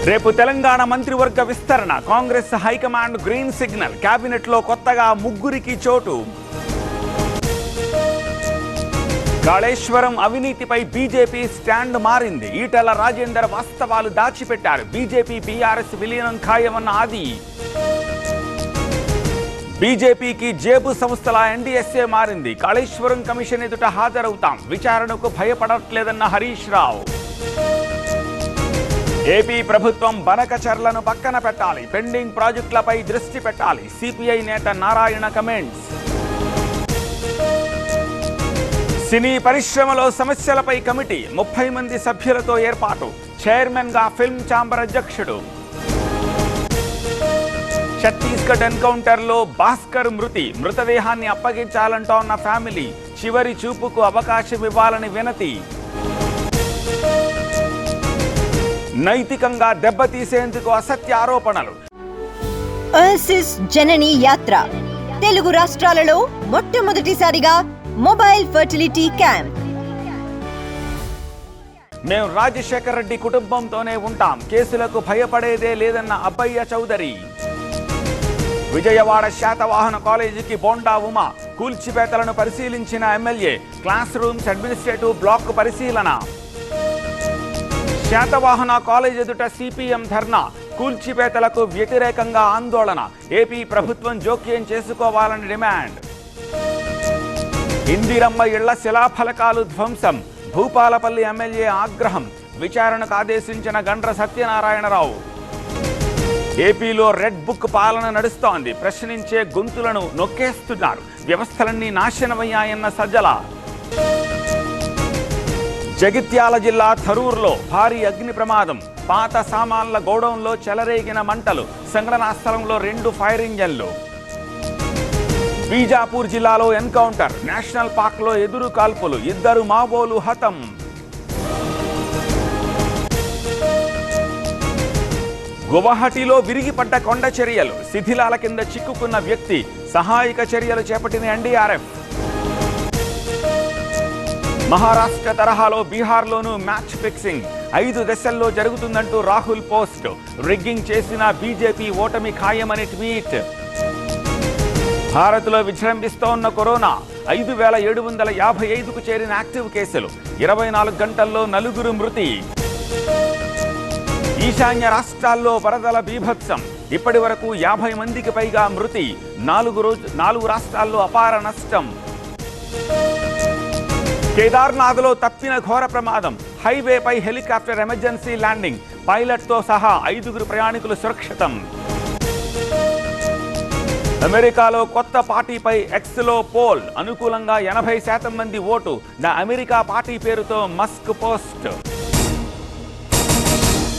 రేపు తెలంగాణ మంత్రివర్గ విస్తరణ. Congress high command green signal. కేబినెట్లో కొత్తగా ముగ్గురికి చోటు. కాళేశ్వరం అవినీతిపై బీజేపీ స్టాండ్ మారింది. ఈటెల రాజేందర్ వాస్తవాలు దాచిపెట్టారు. బీజేపీ బీఆర్ఎస్ విలీనం ఖాయమన్న ఆది. బీజేపీకి జేబు సంస్థల ఎన్డీఎస్ఏ మారింది. కాళేశ్వరం కమిషన్ ఎదుట హాజరవుతాం, విచారణకు భయపడట్లేదన్న హరీష్ రావు. ఏపీ ప్రభుత్వం బనకచర్లను పక్కన పెట్టాలి, పెండింగ్ ప్రాజెక్టులపై దృష్టి పెట్టాలి. సిపిఐ నేత నారాయణ కమెంట్స్. సినీ పరిశ్రమలో సమస్యలపై కమిటీ 30 మంది సభ్యులతో ఏర్పాటు. చైర్మన్ గా ఫిల్మ్ ఛాంబర్ అధ్యక్షుడు. ఛత్తీస్గఢ్ ఎన్కౌంటర్లో భాస్కర్ మృతదేహాన్ని అప్పగించాలంటోన్న ఫ్యామిలీ. చివరి చూపుకు అవకాశం ఇవ్వాలని వినతి. నైతికంగా దెబ్బతీసేందుకు అసత్య ఆరోపణలు. ఓయసిస్ జనని యాత్ర తెలుగు రాష్ట్రాలలో మొట్టమొదటిసారిగా మొబైల్ ఫర్టిలిటీ క్యాంప్. మేము రాజశేఖర్ రెడ్డి కుటుంబంతోనే ఉంటాం, కేసులకు భయపడేదే లేదన్న అబ్బయ్య చౌదరి. విజయవాడ శాతవాహన కాలేజీకి బోండా ఉమా. కూల్చివేతలను పరిశీలించిన MLA. Class rooms, administrative block పరిశీలన. శాతవాహన కాలేజ్ ఎదుట సిపిఎం ధర్నా. కూల్చివేతలకు వ్యతిరేకంగా ఆందోళన. ఏపీ ప్రభుత్వం జోక్యం చేసుకోవాలని డిమాండ్. ఇందిరమ్మ ఇళ్ల శిలాఫలకాలు ధ్వంసం. భూపాలపల్లి ఎమ్మెల్యే ఆగ్రహం. విచారణకు ఆదేశించిన గండ్ర సత్యనారాయణరావు. ఏపీలో రెడ్ బుక్ పాలన నడుస్తోంది, ప్రశ్నించే గొంతులను నొక్కేస్తున్నారు. వ్యవస్థలన్నీ నాశనమయ్యాయన్న సజ్జల. జగిత్యాల జిల్లా థరూర్లో భారీ అగ్ని ప్రమాదం. పాత సామాన్ల గోడౌన్లో చెలరేగిన మంటలు. సంఘటనా స్థలంలో 2 ఫైర్ ఇంజన్లు. బీజాపూర్ జిల్లాలో ఎన్కౌంటర్. నేషనల్ పార్క్లో ఎదురు కాల్పులు. 2 మావోలు హతం. గువాహటిలో విరిగిపడ్డ కొండ చర్యలు. శిథిలాల కింద చిక్కుకున్న వ్యక్తి. సహాయక చర్యలు చేపట్టిన ఎన్డీఆర్ఎఫ్. మహారాష్ట్ర తరహాలో బీహార్లోనూ మ్యాచ్ ఫిక్సింగ్. 5 దశల్లో జరుగుతుందంటూ రాహుల్ పోస్ట్. రిగ్గింగ్ చేసిన బీజేపీ ఓటమి ఖాయమని ట్వీట్. భారత్లో విజృంభిస్తోన్న కరోనా. 5755కు చేరిన యాక్టివ్ కేసులు. 24 గంటల్లో 4 మృతి. ఈశాన్య రాష్ట్రాల్లో వరదల బీభత్సం. ఇప్పటి వరకు 50 మందికి పైగా మృతి. 4 రాష్ట్రాల్లో అపార నష్టం. కేదార్నాథ్లో తప్పిన ఘోర ప్రమాదం. హైవేపై హెలికాప్టర్ ఎమర్జెన్సీ ల్యాండింగ్. పైలట్తో సహా 5 ప్రయాణికులు సురక్షితం. అమెరికాలో కొత్త పార్టీపై ఎక్స్లో పోల్. అనుకూలంగా 80% మంది ఓటు. ద అమెరికా పార్టీ పేరుతో మస్క్ పోస్ట్.